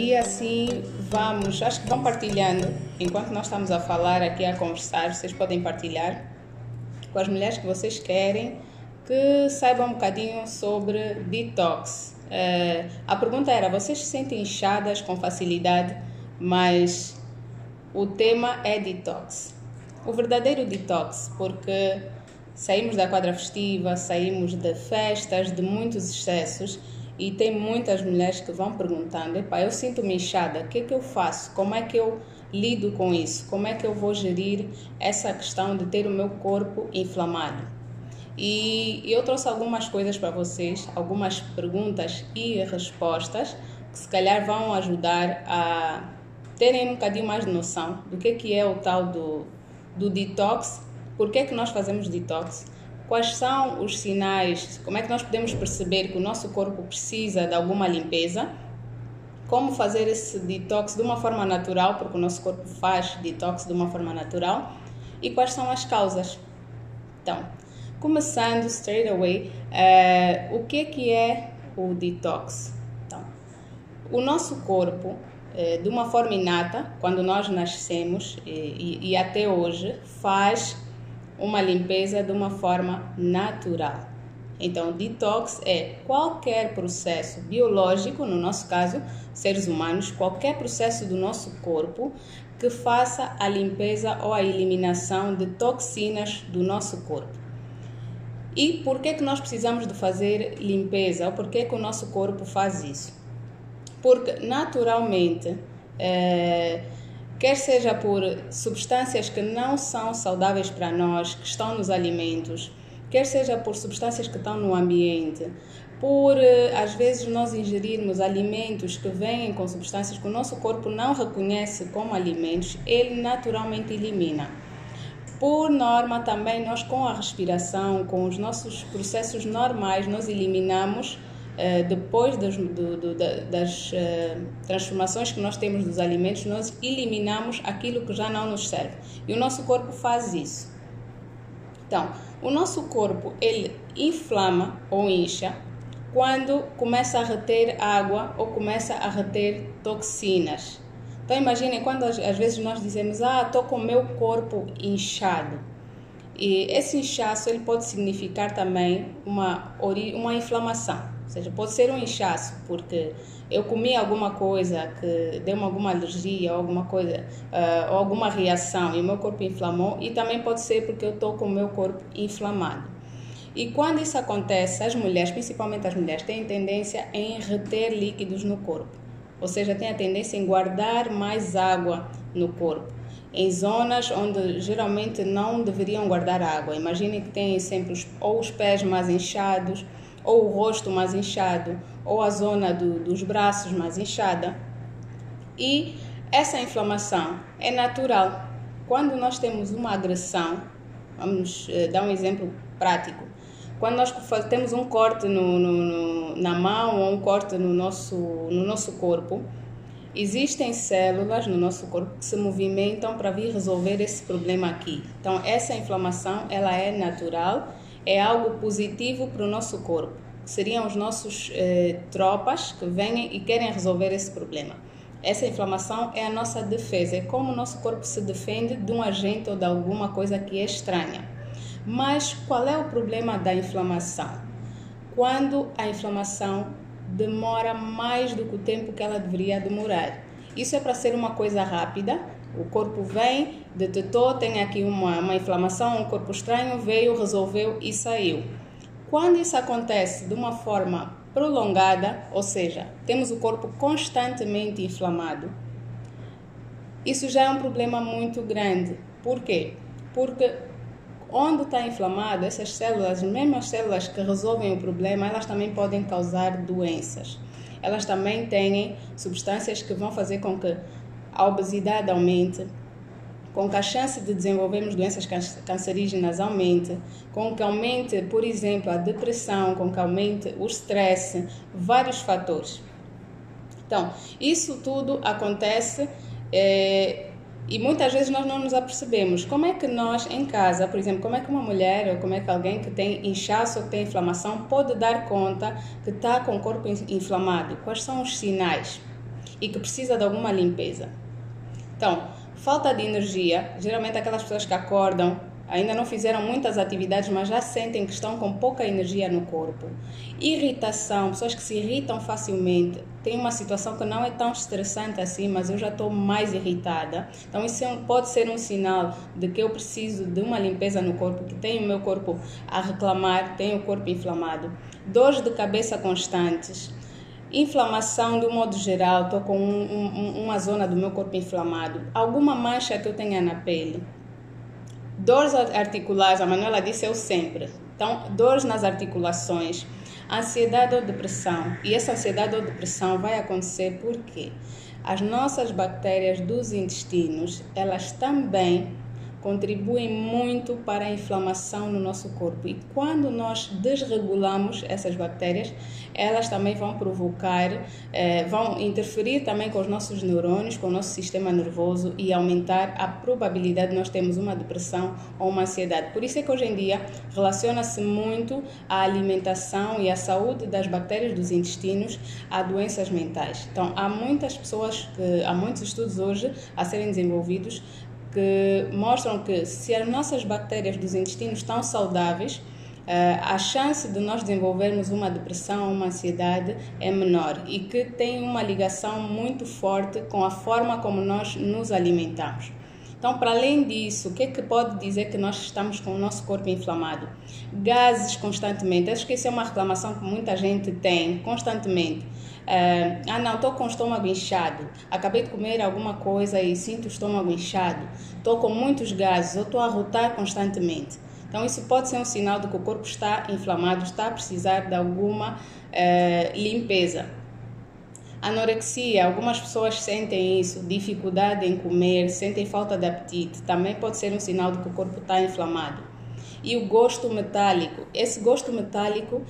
E assim vamos, acho que vão partilhando, enquanto nós estamos a falar aqui, a conversar, vocês podem partilhar com as mulheres que vocês querem que saibam um bocadinho sobre detox. A pergunta era, vocês se sentem inchadas com facilidade, mas o tema é detox. O verdadeiro detox, porque saímos da quadra festiva, saímos de festas, de muitos excessos, e tem muitas mulheres que vão perguntando, eu sinto-me inchada, o que é que eu faço? Como é que eu lido com isso? Como é que eu vou gerir essa questão de ter o meu corpo inflamado? E eu trouxe algumas coisas para vocês, algumas perguntas e respostas que se calhar vão ajudar a terem um bocadinho mais de noção do que é o tal do detox, por que é que nós fazemos detox, quais são os sinais, como é que nós podemos perceber que o nosso corpo precisa de alguma limpeza, como fazer esse detox de uma forma natural, porque o nosso corpo faz detox de uma forma natural, e quais são as causas. Então, começando straight away, o que é o detox? Então, o nosso corpo, de uma forma inata, quando nós nascemos e até hoje, faz uma limpeza de uma forma natural. Então, detox é qualquer processo biológico, no nosso caso, seres humanos, qualquer processo do nosso corpo que faça a limpeza ou a eliminação de toxinas do nosso corpo. E por que nós precisamos de fazer limpeza? Ou por que o nosso corpo faz isso? Porque naturalmente, quer seja por substâncias que não são saudáveis para nós, que estão nos alimentos, quer seja por substâncias que estão no ambiente, por às vezes nós ingerirmos alimentos que vêm com substâncias que o nosso corpo não reconhece como alimentos, ele naturalmente elimina. Por norma também nós com a respiração, com os nossos processos normais, nós eliminamos depois das transformações que nós temos dos alimentos, nós eliminamos aquilo que já não nos serve. E o nosso corpo faz isso. Então, o nosso corpo, ele inflama ou incha quando começa a reter água ou começa a reter toxinas. Então, imaginem quando às vezes nós dizemos, estou com o meu corpo inchado. E esse inchaço, ele pode significar também uma inflamação. Ou seja, pode ser um inchaço, porque eu comi alguma coisa que deu-me alguma alergia ou alguma coisa, ou alguma reação e o meu corpo inflamou, e também pode ser porque eu estou com o meu corpo inflamado. E quando isso acontece, as mulheres, principalmente as mulheres, têm tendência em reter líquidos no corpo. Ou seja, têm a tendência em guardar mais água no corpo, em zonas onde geralmente não deveriam guardar água. Imaginem que têm sempre ou os pés mais inchados, ou o rosto mais inchado, ou a zona dos braços mais inchada. E essa inflamação é natural. Quando nós temos uma agressão, vamos dar um exemplo prático. Quando nós temos um corte na mão ou um corte no nosso corpo, existem células no nosso corpo que se movimentam para vir resolver esse problema aqui. Então, essa inflamação, ela é natural, é algo positivo para o nosso corpo. Seriam os nossos tropas que vêm e querem resolver esse problema. Essa inflamação é a nossa defesa, é como o nosso corpo se defende de um agente ou de alguma coisa que é estranha. Mas qual é o problema da inflamação? Quando a inflamação demora mais do que o tempo que ela deveria demorar. Isso é para ser uma coisa rápida. O corpo vem, detectou, tem aqui uma inflamação, um corpo estranho, veio, resolveu e saiu. Quando isso acontece de uma forma prolongada, ou seja, temos o corpo constantemente inflamado, isso já é um problema muito grande. Por quê? Porque onde está inflamado, essas células, as mesmas células que resolvem o problema, elas também podem causar doenças. Elas também têm substâncias que vão fazer com que a obesidade aumente, com que a chance de desenvolvermos doenças cancerígenas aumente, com que aumente, por exemplo, a depressão, com que aumente o estresse, vários fatores. Então, isso tudo acontece e muitas vezes nós não nos apercebemos. Como é que nós em casa, por exemplo, como é que uma mulher ou como é que alguém que tem inchaço ou que tem inflamação pode dar conta que está com o corpo inflamado? Quais são os sinais? e que precisa de alguma limpeza. Então, falta de energia, geralmente aquelas pessoas que acordam, ainda não fizeram muitas atividades, mas já sentem que estão com pouca energia no corpo. Irritação, pessoas que se irritam facilmente. Tem uma situação que não é tão estressante assim, mas eu já estou mais irritada. Então isso pode ser um sinal de que eu preciso de uma limpeza no corpo, que tenho o meu corpo a reclamar, tenho o corpo inflamado. Dores de cabeça constantes. Inflamação de um modo geral, estou com uma zona do meu corpo inflamado. Alguma mancha que eu tenha na pele. Dores articulares, a Manuela disse eu sempre. Então, dores nas articulações, ansiedade ou depressão. E essa ansiedade ou depressão vai acontecer porque as nossas bactérias dos intestinos, elas também contribuem muito para a inflamação no nosso corpo. E quando nós desregulamos essas bactérias, elas também vão provocar, vão interferir também com os nossos neurônios, com o nosso sistema nervoso e aumentar a probabilidade de nós termos uma depressão ou uma ansiedade. Por isso é que hoje em dia relaciona-se muito a alimentação e a saúde das bactérias dos intestinos a doenças mentais. Então, há muitas pessoas, há muitos estudos hoje a serem desenvolvidos que mostram que se as nossas bactérias dos intestinos estão saudáveis, a chance de nós desenvolvermos uma depressão ou uma ansiedade é menor e que tem uma ligação muito forte com a forma como nós nos alimentamos. Então, para além disso, o que é que pode dizer que nós estamos com o nosso corpo inflamado? Gases constantemente. Acho que isso é uma reclamação que muita gente tem constantemente. Não, estou com o estômago inchado, acabei de comer alguma coisa e sinto o estômago inchado, estou com muitos gases, ou estou a rotar constantemente. Então isso pode ser um sinal de que o corpo está inflamado, está a precisar de alguma limpeza. Anorexia, algumas pessoas sentem isso, dificuldade em comer, sentem falta de apetite, também pode ser um sinal de que o corpo está inflamado. E o gosto metálico, esse gosto metálico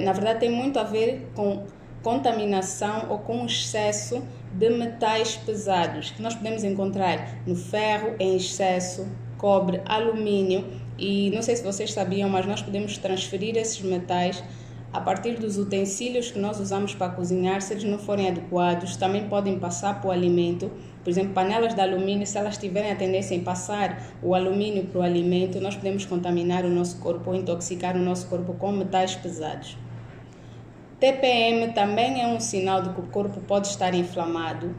na verdade tem muito a ver com contaminação ou com excesso de metais pesados que nós podemos encontrar no ferro em excesso, cobre, alumínio e não sei se vocês sabiam, mas nós podemos transferir esses metais a partir dos utensílios que nós usamos para cozinhar. Se eles não forem adequados, também podem passar para o alimento. Por exemplo, panelas de alumínio, se elas tiverem a tendência em passar o alumínio para o alimento, nós podemos contaminar o nosso corpo ou intoxicar o nosso corpo com metais pesados. TPM também é um sinal de que o corpo pode estar inflamado.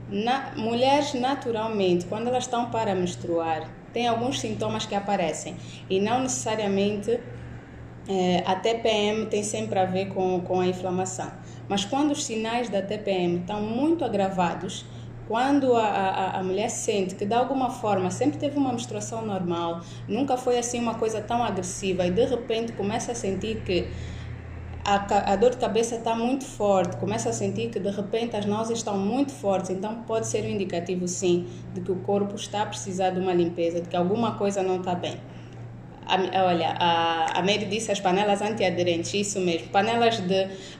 Mulheres, naturalmente, quando elas estão para menstruar, tem alguns sintomas que aparecem e não necessariamente a TPM tem sempre a ver com a inflamação. Mas quando os sinais da TPM estão muito agravados, quando a mulher sente que de alguma forma sempre teve uma menstruação normal, nunca foi assim uma coisa tão agressiva e de repente começa a sentir que a dor de cabeça está muito forte, começa a sentir que de repente as náuseas estão muito fortes, então pode ser um indicativo sim de que o corpo está a precisar de uma limpeza, de que alguma coisa não está bem. Olha, a Mary disse as panelas antiaderentes, isso mesmo,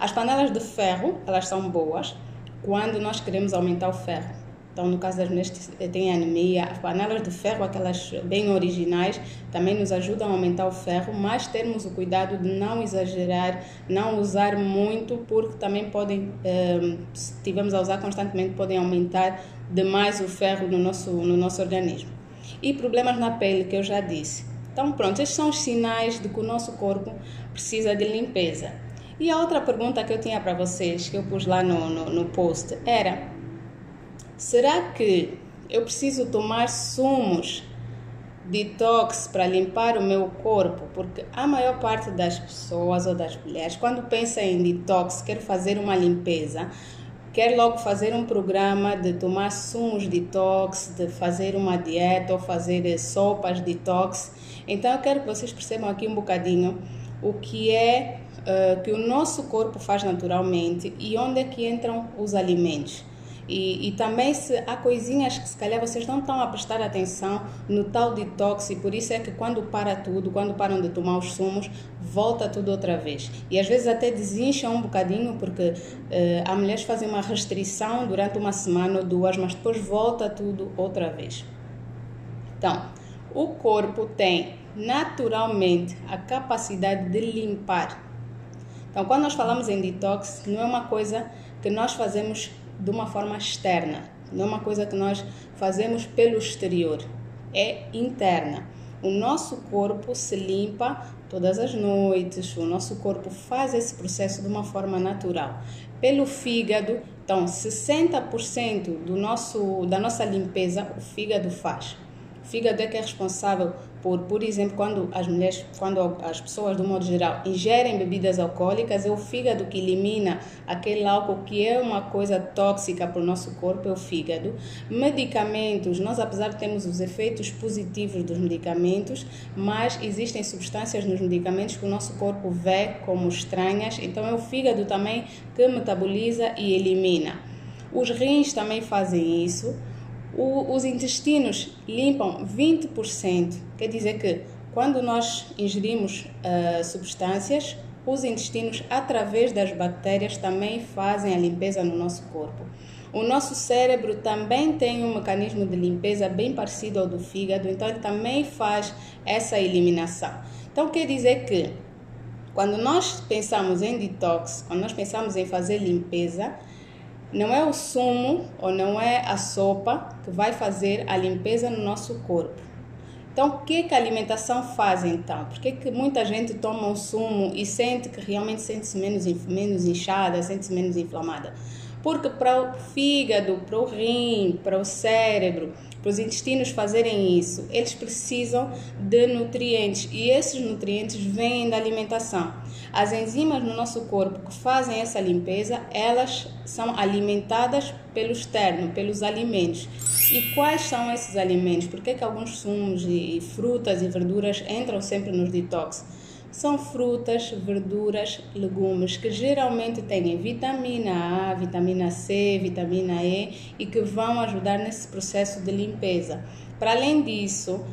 as panelas de ferro, elas são boas quando nós queremos aumentar o ferro. Então, no caso das mulheres que têm anemia, as panelas de ferro, aquelas bem originais, também nos ajudam a aumentar o ferro, mas termos o cuidado de não exagerar, não usar muito, porque também podem, se estivermos a usar constantemente, podem aumentar demais o ferro no nosso organismo. E problemas na pele, que eu já disse. Então, pronto, estes são os sinais de que o nosso corpo precisa de limpeza. E a outra pergunta que eu tinha para vocês, que eu pus lá no post, era: será que eu preciso tomar sumos detox para limpar o meu corpo? Porque a maior parte das pessoas ou das mulheres, quando pensa em detox, quer fazer uma limpeza, quer logo fazer um programa de tomar sumos detox, de fazer uma dieta ou fazer sopas detox. Então eu quero que vocês percebam aqui um bocadinho o que é que o nosso corpo faz naturalmente e onde é que entram os alimentos. E também se há coisinhas que se calhar vocês não estão a prestar atenção no tal detox, e por isso é que quando para tudo, quando param de tomar os sumos, volta tudo outra vez. E às vezes até desincham um bocadinho, porque há mulheres que fazem uma restrição durante uma semana ou duas, mas depois volta tudo outra vez. Então, o corpo tem naturalmente a capacidade de limpar. Então, quando nós falamos em detox, não é uma coisa que nós fazemos de uma forma externa, não é uma coisa que nós fazemos pelo exterior, é interna. O nosso corpo se limpa todas as noites, o nosso corpo faz esse processo de uma forma natural. Pelo fígado, então 60% da nossa limpeza o fígado faz. O fígado é que é responsável por exemplo, quando as pessoas, do modo geral, ingerem bebidas alcoólicas, é o fígado que elimina aquele álcool que é uma coisa tóxica para o nosso corpo, é o fígado. Medicamentos, nós apesar de termos os efeitos positivos dos medicamentos, mas existem substâncias nos medicamentos que o nosso corpo vê como estranhas, então é o fígado também que metaboliza e elimina. Os rins também fazem isso. Os intestinos limpam 20%, quer dizer que quando nós ingerimos substâncias, os intestinos, através das bactérias, também fazem a limpeza no nosso corpo. O nosso cérebro também tem um mecanismo de limpeza bem parecido ao do fígado, então ele também faz essa eliminação. Então quer dizer que quando nós pensamos em detox, quando nós pensamos em fazer limpeza, não é o sumo ou não é a sopa que vai fazer a limpeza no nosso corpo. Então, o que a alimentação faz então? Por que muita gente toma um sumo e sente que realmente sente-se menos inchada, sente-se menos inflamada? Porque para o fígado, para o rim, para o cérebro, para os intestinos fazerem isso, eles precisam de nutrientes e esses nutrientes vêm da alimentação. As enzimas no nosso corpo que fazem essa limpeza, elas são alimentadas pelo externo, pelos alimentos. E quais são esses alimentos? Por que alguns sumos e frutas e verduras entram sempre nos detox? São frutas, verduras, legumes que geralmente têm vitamina A, vitamina C, vitamina E e que vão ajudar nesse processo de limpeza. Para além disso,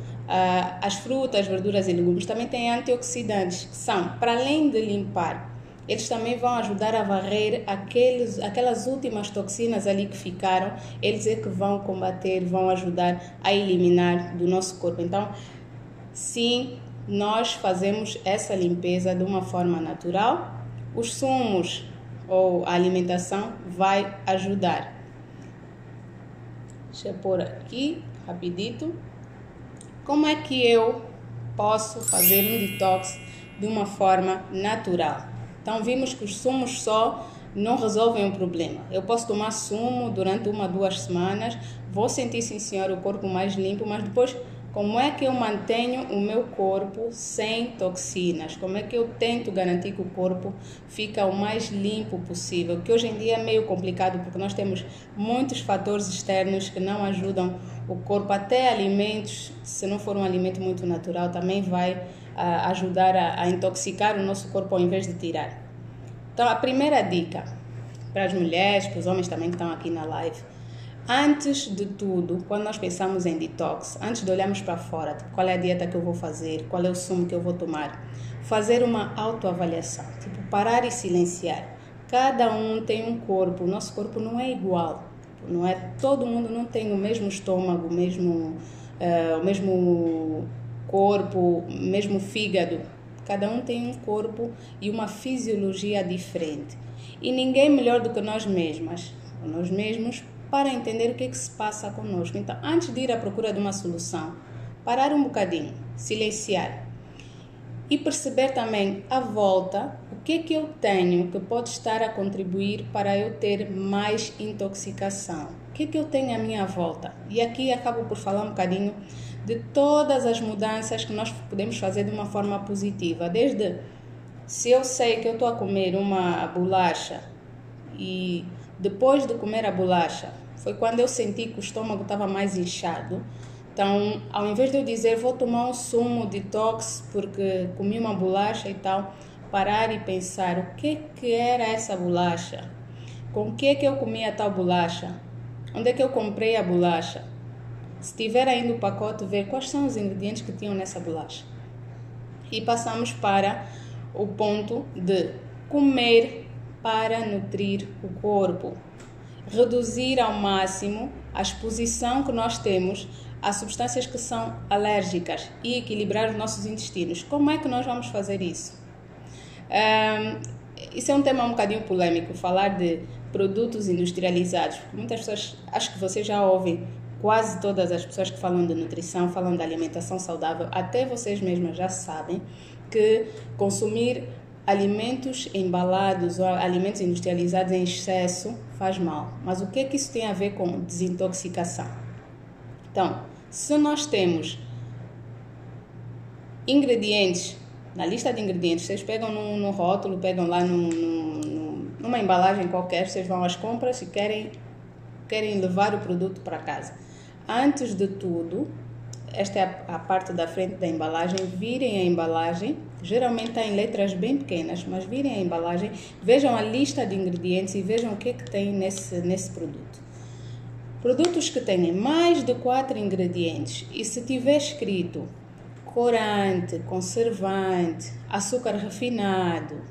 as frutas, verduras e legumes também têm antioxidantes que são, para além de limpar, eles também vão ajudar a varrer aquelas últimas toxinas ali que ficaram, eles é que vão combater, vão ajudar a eliminar do nosso corpo. Então, sim, nós fazemos essa limpeza de uma forma natural. Os sumos ou a alimentação vai ajudar. Deixa eu pôr aqui rapidito. Como é que eu posso fazer um detox de uma forma natural? Então vimos que os sumos só não resolvem o problema. Eu posso tomar sumo durante 1 a 2 semanas, vou sentir, sim senhora, o corpo mais limpo, mas depois como é que eu mantenho o meu corpo sem toxinas? Como é que eu tento garantir que o corpo fica o mais limpo possível? Que hoje em dia é meio complicado porque nós temos muitos fatores externos que não ajudam o corpo. Até alimentos, se não for um alimento muito natural, também vai ajudar a intoxicar o nosso corpo ao invés de tirar. Então, a primeira dica para as mulheres, para os homens também que estão aqui na live. Antes de tudo, quando nós pensamos em detox, antes de olharmos para fora, tipo, qual é a dieta que eu vou fazer, qual é o sumo que eu vou tomar, fazer uma autoavaliação, tipo, parar e silenciar. Cada um tem um corpo, o nosso corpo não é igual, não é? Todo mundo não tem o mesmo estômago, o mesmo corpo, o mesmo fígado. Cada um tem um corpo e uma fisiologia diferente. E ninguém melhor do que nós mesmos para entender o que se passa conosco. Então, antes de ir à procura de uma solução, parar um bocadinho, silenciar e perceber também à volta o que eu tenho que pode estar a contribuir para eu ter mais intoxicação. O que eu tenho à minha volta? E aqui acabo por falar um bocadinho de todas as mudanças que nós podemos fazer de uma forma positiva. Desde se eu sei que eu estou a comer uma bolacha e depois de comer a bolacha, foi quando eu senti que o estômago estava mais inchado. Então, ao invés de eu dizer vou tomar um sumo detox porque comi uma bolacha e tal, parar e pensar o que era essa bolacha? Com o que eu comi a tal bolacha? Onde é que eu comprei a bolacha? Se tiver ainda o pacote, ver quais são os ingredientes que tinham nessa bolacha. E passamos para o ponto de comer para nutrir o corpo. Reduzir ao máximo a exposição que nós temos a substâncias que são alérgicas e equilibrar os nossos intestinos. Como é que nós vamos fazer isso? isso é um tema um bocadinho polêmico, falar de produtos industrializados, porque muitas pessoas, acho que vocês já ouvem, quase todas as pessoas que falam de nutrição, falam de alimentação saudável, até vocês mesmas já sabem que consumir alimentos embalados ou alimentos industrializados em excesso faz mal. Mas o que é que isso tem a ver com desintoxicação? Então, se nós temos ingredientes, na lista de ingredientes, vocês pegam no rótulo, pegam lá numa embalagem qualquer, vocês vão às compras e querem levar o produto para casa. Antes de tudo, esta é a parte da frente da embalagem, virem a embalagem, geralmente está em letras bem pequenas, mas virem a embalagem, vejam a lista de ingredientes e vejam o que é que tem nesse produto. Produtos que têm mais de 4 ingredientes e se tiver escrito corante, conservante, açúcar refinado,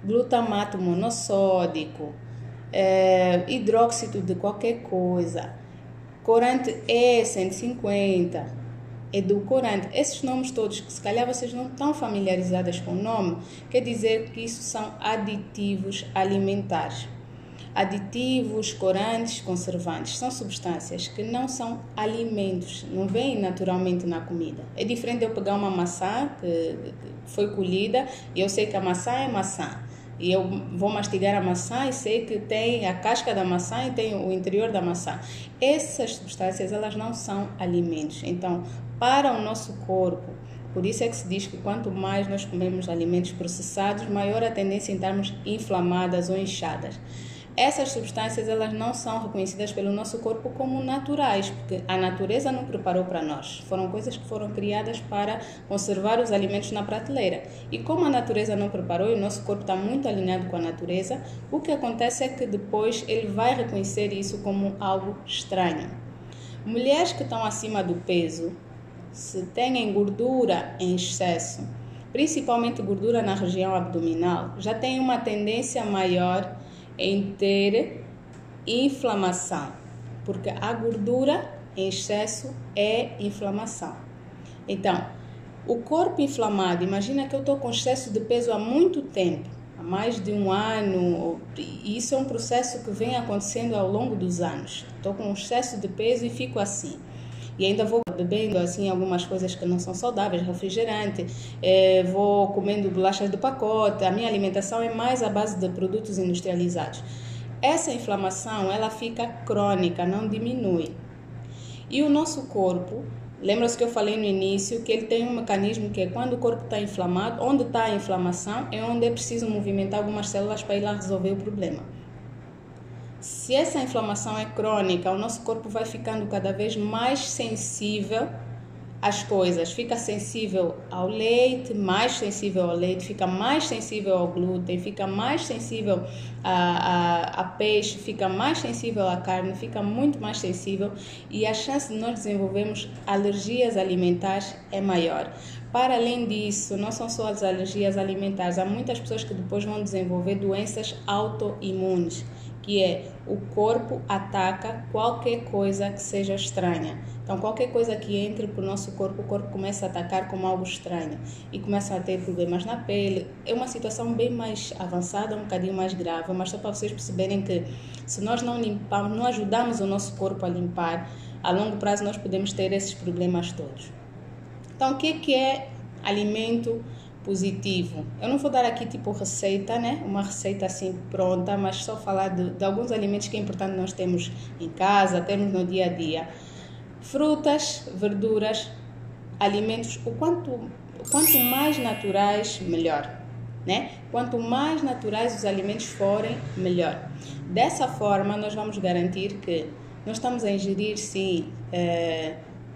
glutamato monossódico, hidróxido de qualquer coisa, corante E150, edulcorante, esses nomes todos que se calhar vocês não estão familiarizadas com o nome, quer dizer que isso são aditivos alimentares. Aditivos, corantes, conservantes, são substâncias que não são alimentos, não vêm naturalmente na comida. É diferente de eu pegar uma maçã que foi colhida e eu sei que a maçã é maçã. E eu vou mastigar a maçã e sei que tem a casca da maçã e tem o interior da maçã. Essas substâncias, elas não são alimentos. Então, para o nosso corpo, por isso é que se diz que quanto mais nós comemos alimentos processados, maior a tendência em estarmos inflamadas ou inchadas. Essas substâncias, elas não são reconhecidas pelo nosso corpo como naturais, porque a natureza não preparou para nós. Foram coisas que foram criadas para conservar os alimentos na prateleira. E como a natureza não preparou e o nosso corpo está muito alinhado com a natureza, o que acontece é que depois ele vai reconhecer isso como algo estranho. Mulheres que estão acima do peso, se têm gordura em excesso, principalmente gordura na região abdominal, já têm uma tendência maior em ter inflamação, porque a gordura em excesso é inflamação. Então, o corpo inflamado, imagina que eu estou com excesso de peso há muito tempo, há mais de um ano, e isso é um processo que vem acontecendo ao longo dos anos. Estou com excesso de peso e fico assim. E ainda vou bebendo assim algumas coisas que não são saudáveis, refrigerante, vou comendo bolachas do pacote, a minha alimentação é mais à base de produtos industrializados. Essa inflamação, ela fica crônica, não diminui. E o nosso corpo, lembra-se que eu falei no início que ele tem um mecanismo que é quando o corpo está inflamado, onde está a inflamação é onde é preciso movimentar algumas células para ir lá resolver o problema. Se essa inflamação é crônica, o nosso corpo vai ficando cada vez mais sensível às coisas. Fica sensível ao leite, mais sensível ao leite, fica mais sensível ao glúten, fica mais sensível a peixe, fica mais sensível à carne, fica muito mais sensível e a chance de nós desenvolvermos alergias alimentares é maior. Para além disso, não são só as alergias alimentares, há muitas pessoas que depois vão desenvolver doenças autoimunes, que é o corpo ataca qualquer coisa que seja estranha. Então, qualquer coisa que entre para o nosso corpo, o corpo começa a atacar como algo estranho e começa a ter problemas na pele. É uma situação bem mais avançada, um bocadinho mais grave, mas só para vocês perceberem que se nós não limpamos, não ajudamos o nosso corpo a limpar, a longo prazo nós podemos ter esses problemas todos. Então, o que é alimento positivo? Eu não vou dar aqui tipo receita, né? Uma receita assim pronta, mas só falar de alguns alimentos que é importante nós termos em casa, termos no dia a dia. Frutas, verduras, alimentos, o quanto mais naturais, melhor, né? Quanto mais naturais os alimentos forem, melhor. Dessa forma, nós vamos garantir que nós estamos a ingerir, sim,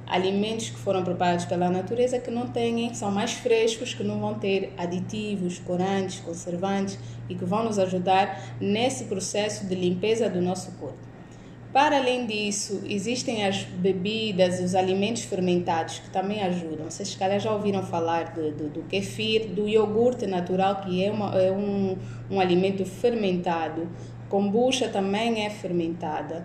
alimentos que foram preparados pela natureza, que não têm, são mais frescos, que não vão ter aditivos, corantes, conservantes e que vão nos ajudar nesse processo de limpeza do nosso corpo. Para além disso, existem as bebidas, os alimentos fermentados que também ajudam. Vocês já ouviram falar do kefir, do iogurte natural, que é um alimento fermentado. Kombucha também é fermentada.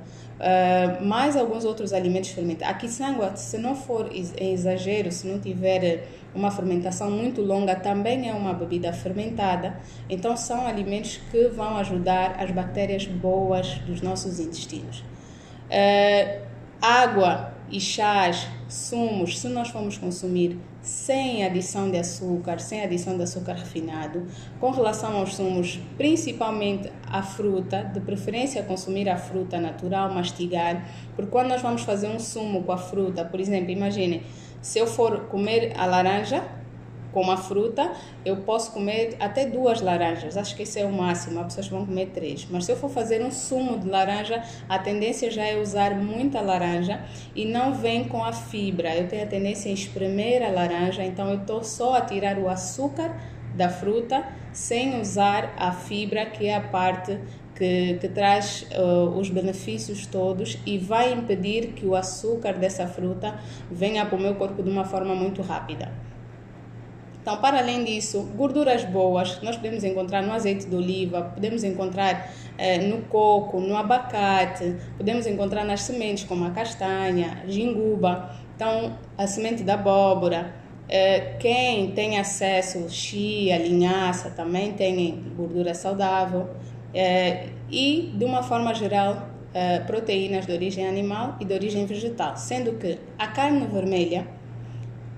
Mais alguns outros alimentos fermentados. A quiçanga, se não for em exagero, se não tiver uma fermentação muito longa, também é uma bebida fermentada. Então são alimentos que vão ajudar as bactérias boas dos nossos intestinos. Água e chás, sumos, se nós formos consumir sem adição de açúcar refinado, com relação aos sumos, principalmente a fruta, de preferência consumir a fruta natural, mastigar, porque quando nós vamos fazer um sumo com a fruta, por exemplo, imagine, se eu for comer a laranja com a fruta, eu posso comer até 2 laranjas, acho que esse é o máximo, as pessoas vão comer 3. Mas se eu for fazer um sumo de laranja, a tendência já é usar muita laranja e não vem com a fibra. Eu tenho a tendência a espremer a laranja, então eu estou só a tirar o açúcar da fruta, sem usar a fibra, que é a parte que traz os benefícios todos e vai impedir que o açúcar dessa fruta venha para o meu corpo de uma forma muito rápida. Então, para além disso, gorduras boas nós podemos encontrar no azeite de oliva, podemos encontrar no coco, no abacate, podemos encontrar nas sementes como a castanha, ginguba, então a semente da abóbora. Quem tem acesso, chia, linhaça, também tem gordura saudável. E, de uma forma geral, proteínas de origem animal e de origem vegetal, sendo que a carne vermelha,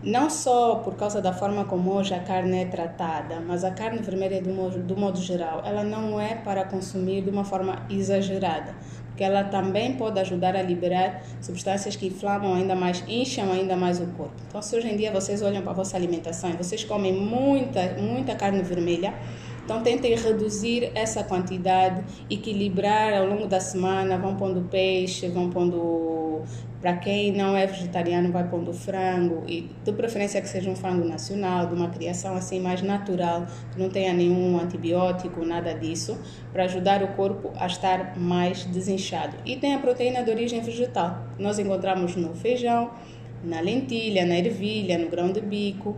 não só por causa da forma como hoje a carne é tratada, mas a carne vermelha do modo geral, ela não é para consumir de uma forma exagerada, porque ela também pode ajudar a liberar substâncias que inflamam ainda mais, incham ainda mais o corpo. Então, se hoje em dia vocês olham para a vossa alimentação e vocês comem muita carne vermelha, então tentem reduzir essa quantidade, equilibrar ao longo da semana, vão pondo peixe, vão pondo, para quem não é vegetariano, vai pondo frango, e de preferência que seja um frango nacional, de uma criação assim mais natural, que não tenha nenhum antibiótico, nada disso, para ajudar o corpo a estar mais desinchado. E tem a proteína de origem vegetal, que nós encontramos no feijão, na lentilha, na ervilha, no grão de bico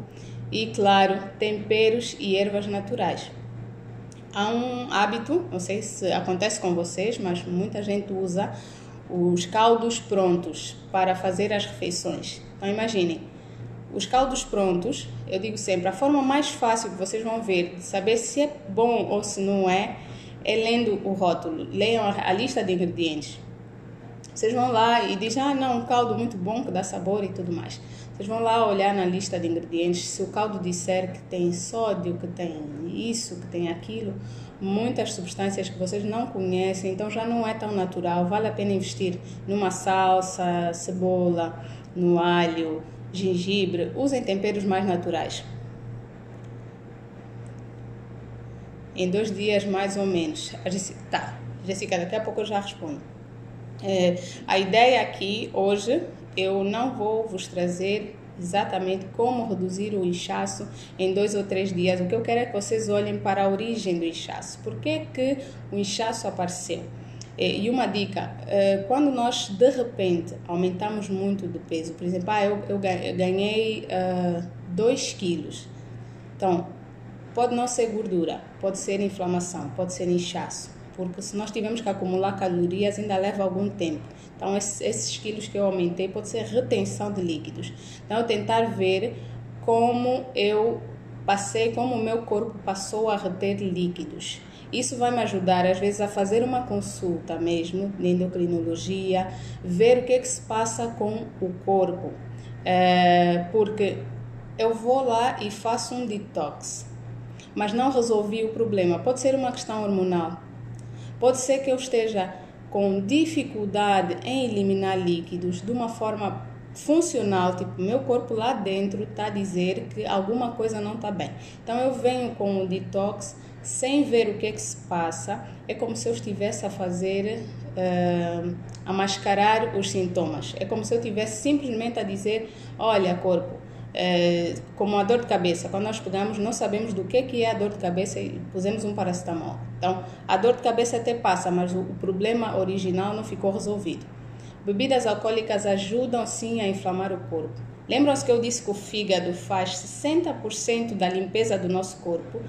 e, claro, temperos e ervas naturais. Há um hábito, não sei se acontece com vocês, mas muita gente usa os caldos prontos para fazer as refeições. Então imaginem, os caldos prontos, eu digo sempre, a forma mais fácil que vocês vão ver de saber se é bom ou se não é lendo o rótulo. Leiam a lista de ingredientes. Vocês vão lá e dizem, não, um caldo muito bom que dá sabor e tudo mais. Vocês vão lá olhar na lista de ingredientes, se o caldo disser que tem sódio, que tem isso, que tem aquilo, muitas substâncias que vocês não conhecem, então já não é tão natural. Vale a pena investir numa salsa, cebola, no alho, gengibre. Usem temperos mais naturais. Em 2 dias, mais ou menos. Jéssica, daqui a pouco eu já respondo. A ideia aqui, hoje, eu não vou vos trazer exatamente como reduzir o inchaço em 2 ou 3 dias. O que eu quero é que vocês olhem para a origem do inchaço. Por que o inchaço apareceu? E uma dica, quando nós de repente aumentamos muito de peso, por exemplo, eu ganhei 2 quilos. Então, pode não ser gordura, pode ser inflamação, pode ser inchaço. Porque se nós tivermos que acumular calorias, ainda leva algum tempo. Então, esses quilos que eu aumentei pode ser retenção de líquidos. Então, eu tentar ver como como o meu corpo passou a reter líquidos. Isso vai me ajudar, às vezes, a fazer uma consulta mesmo, de endocrinologia, ver o que se passa com o corpo. Porque eu vou lá e faço um detox, mas não resolvi o problema. Pode ser uma questão hormonal. Pode ser que eu esteja com dificuldade em eliminar líquidos de uma forma funcional, tipo, meu corpo lá dentro está a dizer que alguma coisa não está bem. Então, eu venho com o detox sem ver o que se passa. É como se eu estivesse a fazer, a mascarar os sintomas. É como se eu estivesse simplesmente a dizer, olha, corpo, como a dor de cabeça, quando nós pegamos, não sabemos do que é a dor de cabeça e pusemos um paracetamol. Então, a dor de cabeça até passa, mas o problema original não ficou resolvido. Bebidas alcoólicas ajudam sim a inflamar o corpo. Lembram-se que eu disse que o fígado faz 60% da limpeza do nosso corpo?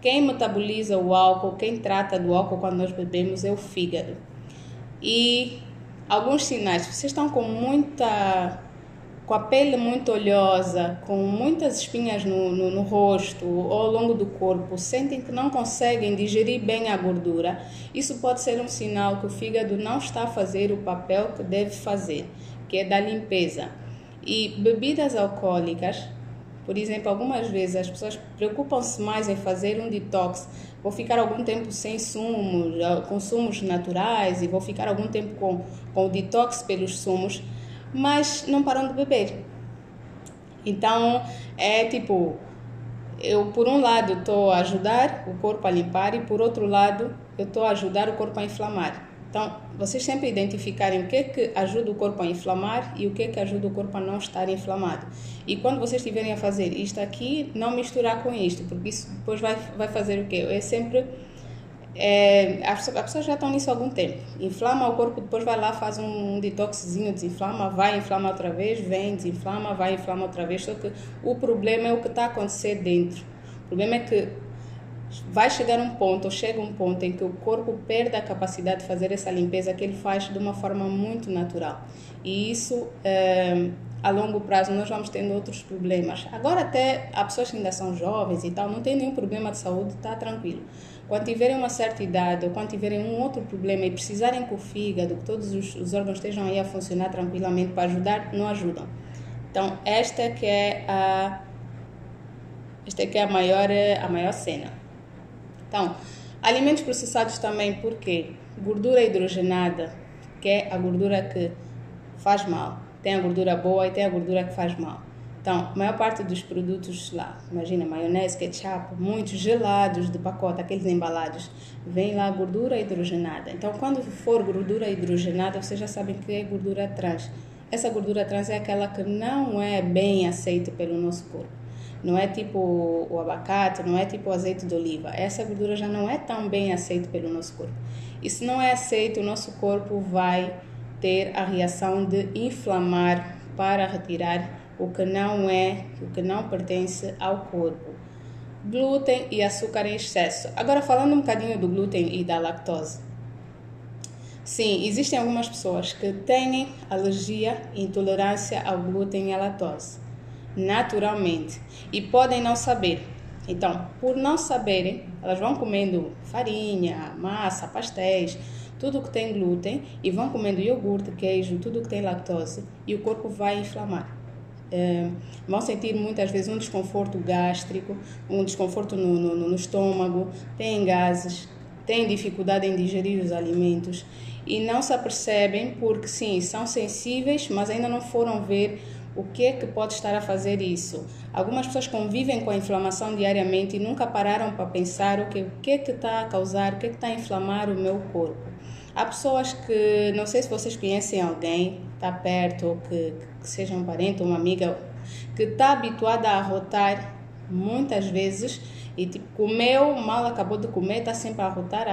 Quem metaboliza o álcool, quem trata do álcool quando nós bebemos é o fígado. E alguns sinais, vocês estão com com a pele muito oleosa, com muitas espinhas no rosto ou ao longo do corpo, sentem que não conseguem digerir bem a gordura, isso pode ser um sinal que o fígado não está a fazer o papel que deve fazer, que é da limpeza. E bebidas alcoólicas, por exemplo, algumas vezes as pessoas preocupam-se mais em fazer um detox. Vou ficar algum tempo sem sumos, com sumos naturais, e vou ficar algum tempo com o detox pelos sumos, mas não param de beber. Então, é tipo, eu por um lado estou a ajudar o corpo a limpar e por outro lado eu estou a ajudar o corpo a inflamar. Então, vocês sempre identificarem o que é que ajuda o corpo a inflamar e o que é que ajuda o corpo a não estar inflamado. E quando vocês estiverem a fazer isto aqui, não misturar com isto, porque isso depois vai fazer o quê? É sempre... as pessoas já estão nisso há algum tempo. Inflama o corpo, depois vai lá, faz um detoxzinho, desinflama, vai, inflama outra vez, vem, desinflama, vai, inflama outra vez. Só que o problema é o que está a acontecer dentro. O problema é que vai chegar um ponto, ou chega um ponto em que o corpo perde a capacidade de fazer essa limpeza que ele faz de uma forma muito natural. E isso, a longo prazo, nós vamos tendo outros problemas. Agora até há pessoas que ainda são jovens e tal, não tem nenhum problema de saúde, está tranquilo. Quando tiverem uma certa idade ou quando tiverem um outro problema e precisarem que o fígado, que todos os órgãos estejam aí a funcionar tranquilamente para ajudar, não ajudam. Então, esta que é a maior cena. Então, alimentos processados também, porque gordura hidrogenada, que é a gordura que faz mal. Tem a gordura boa e tem a gordura que faz mal. Então, a maior parte dos produtos lá, imagina, maionese, ketchup, muitos gelados de pacote, aqueles embalados, vem lá gordura hidrogenada. Então, quando for gordura hidrogenada, vocês já sabem que é gordura trans. Essa gordura trans é aquela que não é bem aceita pelo nosso corpo. Não é tipo o abacate, não é tipo o azeite de oliva. Essa gordura já não é tão bem aceita pelo nosso corpo. E se não é aceito, o nosso corpo vai ter a reação de inflamar para retirar o que não pertence ao corpo. Glúten e açúcar em excesso. Agora, falando um bocadinho do glúten e da lactose. Sim, existem algumas pessoas que têm alergia e intolerância ao glúten e à lactose, naturalmente, e podem não saber. Então, por não saberem, elas vão comendo farinha, massa, pastéis, tudo que tem glúten, e vão comendo iogurte, queijo, tudo que tem lactose, e o corpo vai inflamar. Vão sentir muitas vezes um desconforto gástrico, um desconforto no estômago, têm gases, têm dificuldade em digerir os alimentos e não se apercebem porque sim, são sensíveis, mas ainda não foram ver o que é que pode estar a fazer isso. Algumas pessoas convivem com a inflamação diariamente e nunca pararam para pensar o que é que está a causar, o que é que está a inflamar o meu corpo. Há pessoas que, não sei se vocês conhecem alguém, está perto, ou que seja um parente ou uma amiga, que está habituada a arrotar muitas vezes e tipo, comeu, mal acabou de comer, está sempre a arrotar,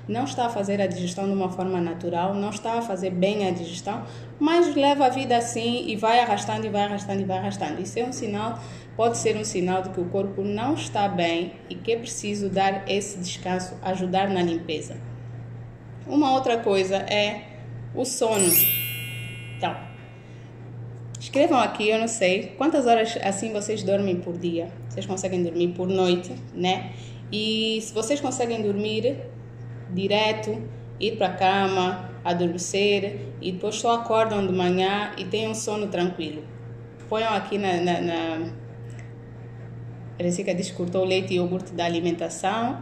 não está a fazer a digestão de uma forma natural, não está a fazer bem a digestão, mas leva a vida assim e vai arrastando. Isso é um sinal, pode ser um sinal de que o corpo não está bem e que é preciso dar esse descanso, ajudar na limpeza. Uma outra coisa é o sono. Então, escrevam aqui, eu não sei quantas horas assim vocês dormem por dia. Vocês conseguem dormir por noite, né? E se vocês conseguem dormir direto, ir para a cama, adormecer e depois só acordam de manhã e têm um sono tranquilo. Ponham aqui na Jessica diz que cortou o leite e iogurte da alimentação.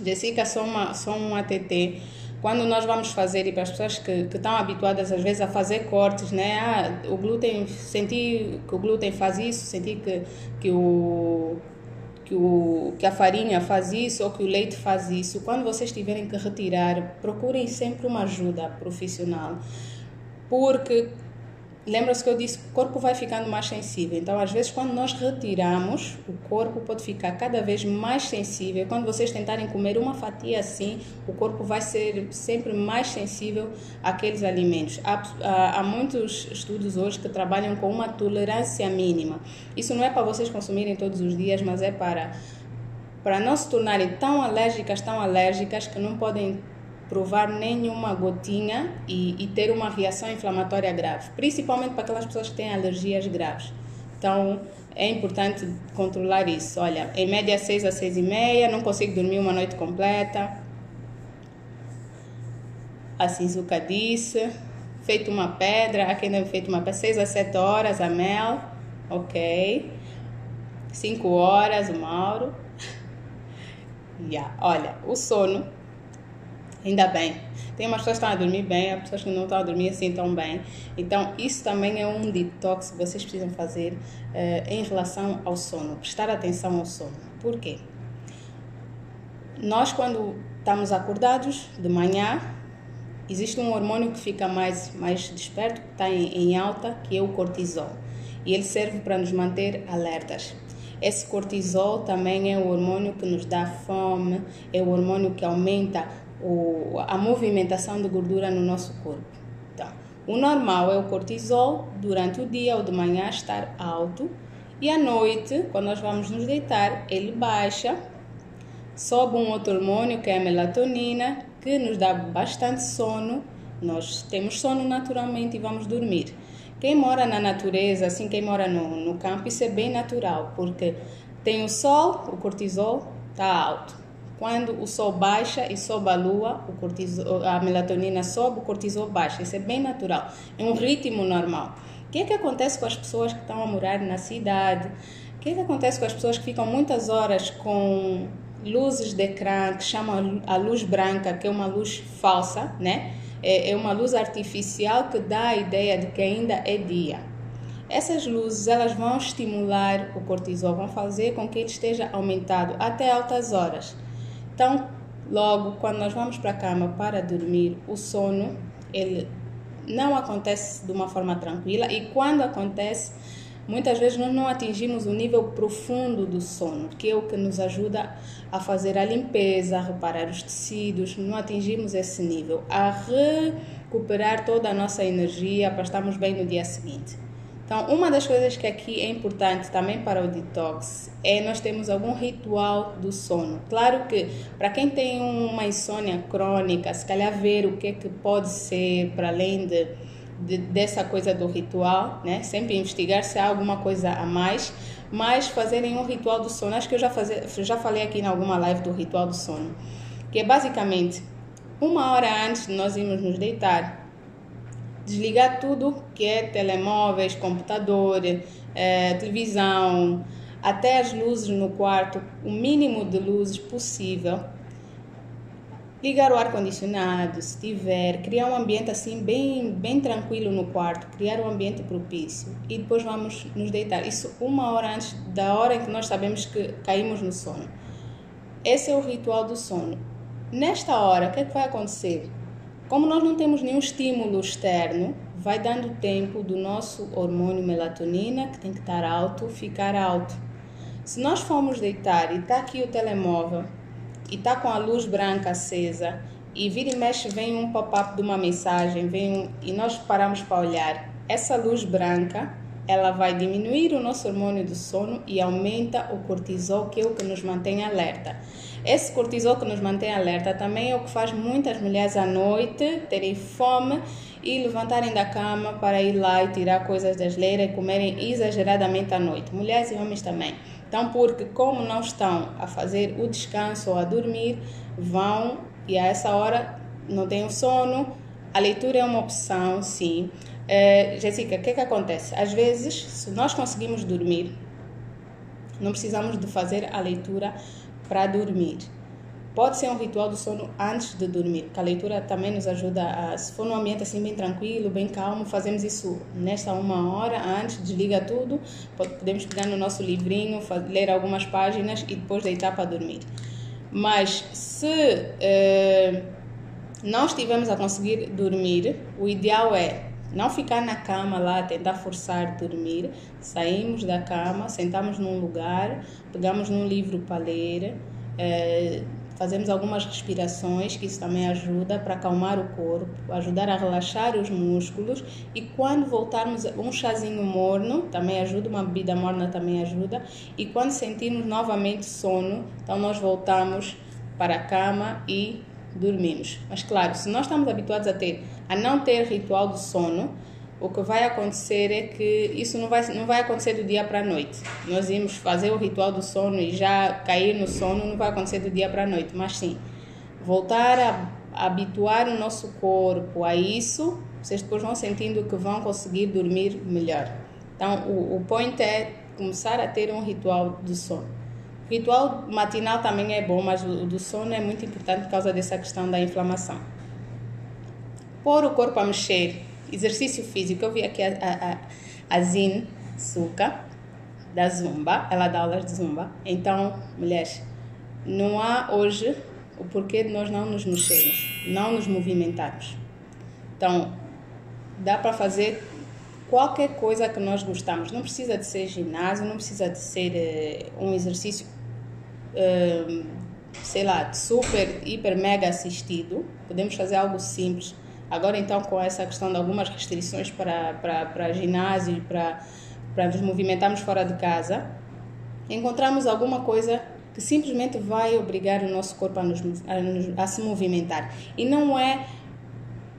Jessica, só um ATT. Quando nós vamos fazer, e para as pessoas que estão habituadas às vezes a fazer cortes, né? O glúten, senti que o glúten faz isso, senti que a farinha faz isso ou que o leite faz isso. Quando vocês tiverem que retirar, procurem sempre uma ajuda profissional, porque lembra-se que eu disse que o corpo vai ficando mais sensível. Então, às vezes, quando nós retiramos, o corpo pode ficar cada vez mais sensível. Quando vocês tentarem comer uma fatia assim, o corpo vai ser sempre mais sensível àqueles alimentos. Há muitos estudos hoje que trabalham com uma tolerância mínima. Isso não é para vocês consumirem todos os dias, mas é para não se tornarem tão alérgicas que não podem provar nenhuma gotinha e ter uma reação inflamatória grave, principalmente para aquelas pessoas que têm alergias graves. Então, é importante controlar isso. Olha, em média 6 a 6h30, não consigo dormir uma noite completa. A Shizuka disse, feito uma pedra, aqui ainda feito uma pedra, 6 a 7 horas, a Mel, ok. 5 horas, o Mauro. Olha, o sono, ainda bem. Tem umas pessoas que estão a dormir bem, há pessoas que não estão a dormir assim tão bem. Então, isso também é um detox que vocês precisam fazer em relação ao sono. Prestar atenção ao sono. Por quê? Nós, quando estamos acordados de manhã, existe um hormônio que fica mais desperto, que está em alta, que é o cortisol. E ele serve para nos manter alertas. Esse cortisol também é o hormônio que nos dá fome, é o hormônio que aumenta a movimentação de gordura no nosso corpo. Então, o normal é o cortisol durante o dia ou de manhã estar alto e à noite, quando nós vamos nos deitar, ele baixa, sobe um outro hormônio que é a melatonina, que nos dá bastante sono. Nós temos sono naturalmente e vamos dormir. Quem mora na natureza, assim, quem mora no campo, isso é bem natural, porque tem o sol, o cortisol está alto. Quando o sol baixa e sobe a lua, a melatonina sobe, o cortisol baixa. Isso é bem natural, é um ritmo normal. O que é que acontece com as pessoas que estão a morar na cidade? O que é que acontece com as pessoas que ficam muitas horas com luzes de ecrã, que chamam a luz branca, que é uma luz falsa, né? É uma luz artificial que dá a ideia de que ainda é dia. Essas luzes, elas vão estimular o cortisol, vão fazer com que ele esteja aumentado até altas horas. Então, logo, quando nós vamos para a cama para dormir, o sono, ele não acontece de uma forma tranquila e quando acontece, muitas vezes nós não atingimos o nível profundo do sono, que é o que nos ajuda a fazer a limpeza, a reparar os tecidos, não atingimos esse nível, a recuperar toda a nossa energia para estarmos bem no dia seguinte. Então, uma das coisas que aqui é importante também para o detox é nós termos algum ritual do sono. Claro que para quem tem uma insônia crônica, se calhar ver o que é que pode ser para além dessa coisa do ritual, né? Sempre investigar se há alguma coisa a mais, mas fazerem um ritual do sono. Acho que eu já falei aqui em alguma live do ritual do sono, que é basicamente 1 hora antes de nós irmos nos deitar, desligar tudo que é telemóveis, computador, televisão, até as luzes no quarto, o mínimo de luzes possível. Ligar o ar-condicionado, se tiver, criar um ambiente assim bem tranquilo no quarto, criar um ambiente propício e depois vamos nos deitar. Isso 1 hora antes da hora em que nós sabemos que caímos no sono. Esse é o ritual do sono. Nesta hora, o que é que vai acontecer? Como nós não temos nenhum estímulo externo, vai dando tempo do nosso hormônio melatonina, que tem que estar alto, ficar alto. Se nós formos deitar e está aqui o telemóvel, e está com a luz branca acesa, e vira e mexe vem um pop-up de uma mensagem, e nós paramos para olhar, essa luz branca, ela vai diminuir o nosso hormônio do sono e aumenta o cortisol, que é o que nos mantém alerta. Esse cortisol que nos mantém alerta também é o que faz muitas mulheres à noite terem fome e levantarem da cama para ir lá e tirar coisas da geleira e comerem exageradamente à noite. Mulheres e homens também. Então, porque como não estão a fazer o descanso ou a dormir, vão e a essa hora não têm o sono. A leitura é uma opção, sim. Jéssica, o que é que acontece? Às vezes, se nós conseguimos dormir, não precisamos de fazer a leitura para dormir. Pode ser um ritual do sono antes de dormir, porque a leitura também nos ajuda se for num ambiente assim bem tranquilo, bem calmo, fazemos isso nesta 1 hora antes, desliga tudo, podemos pegar no nosso livrinho, ler algumas páginas e depois deitar para dormir. Mas se não estivermos a conseguir dormir, o ideal é não ficar na cama lá, tentar forçar dormir. Saímos da cama, sentamos num lugar, pegamos num livro para ler, fazemos algumas respirações, que isso também ajuda para acalmar o corpo, ajudar a relaxar os músculos. E quando voltarmos, um chazinho morno também ajuda, uma bebida morna também ajuda. E quando sentirmos novamente sono, então nós voltamos para a cama e dormimos. Mas claro, se nós estamos habituados a não ter ritual do sono, o que vai acontecer é que isso não vai acontecer do dia para a noite. Nós irmos fazer o ritual do sono e já cair no sono não vai acontecer do dia para a noite, mas sim, voltar a habituar o nosso corpo a isso, vocês depois vão sentindo que vão conseguir dormir melhor. Então, o point é começar a ter um ritual do sono. O ritual matinal também é bom, mas o do sono é muito importante por causa dessa questão da inflamação. Pôr o corpo a mexer, exercício físico. Eu vi aqui a Zin Suka, da Zumba, ela dá aulas de Zumba. Então, mulheres, não há hoje o porquê de nós não nos mexermos, não nos movimentarmos. Então, dá para fazer qualquer coisa que nós gostamos. Não precisa de ser ginásio, não precisa de ser um exercício, sei lá, super, hiper, mega assistido. Podemos fazer algo simples. Agora, então, com essa questão de algumas restrições para ginásio, para nos movimentarmos fora de casa, encontramos alguma coisa que simplesmente vai obrigar o nosso corpo a se movimentar. E não é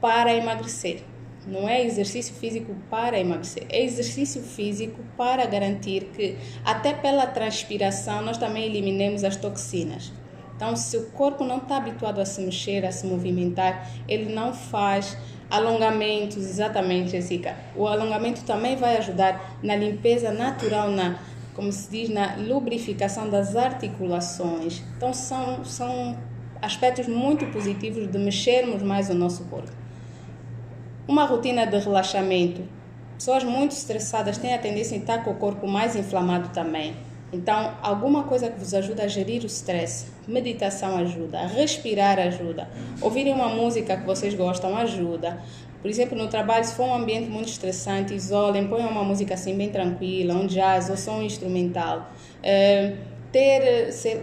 para emagrecer. Não é exercício físico para emagrecer. É exercício físico para garantir que, até pela transpiração, nós também eliminemos as toxinas. Então, se o corpo não está habituado a se mexer, a se movimentar, ele não faz alongamentos, exatamente, Jessica. O alongamento também vai ajudar na limpeza natural, como se diz, na lubrificação das articulações. Então, são aspectos muito positivos de mexermos mais o nosso corpo. Uma rotina de relaxamento. Pessoas muito estressadas têm a tendência a estar com o corpo mais inflamado também. Então, alguma coisa que vos ajuda a gerir o stress. Meditação ajuda, respirar ajuda, ouvirem uma música que vocês gostam ajuda. Por exemplo, no trabalho, se for um ambiente muito estressante, isolem, ponham uma música assim bem tranquila, um jazz ou som instrumental.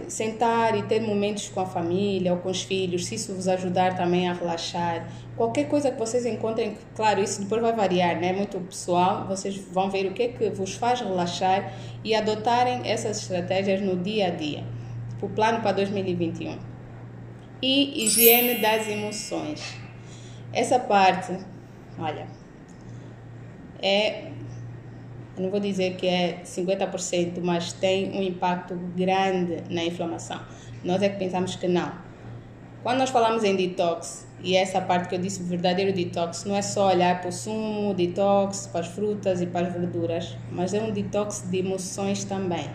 Sentar e ter momentos com a família ou com os filhos, se isso vos ajudar também a relaxar. Qualquer coisa que vocês encontrem, claro, isso depois vai variar, né? É muito pessoal, vocês vão ver o que é que vos faz relaxar e adotarem essas estratégias no dia a dia. O plano para 2021. E higiene das emoções. Essa parte, olha, eu não vou dizer que é 50%, mas tem um impacto grande na inflamação. Nós é que pensamos que não. Quando nós falamos em detox, e essa parte que eu disse, verdadeiro detox, não é só olhar para o sumo, detox, para as frutas e para as verduras, mas é um detox de emoções também.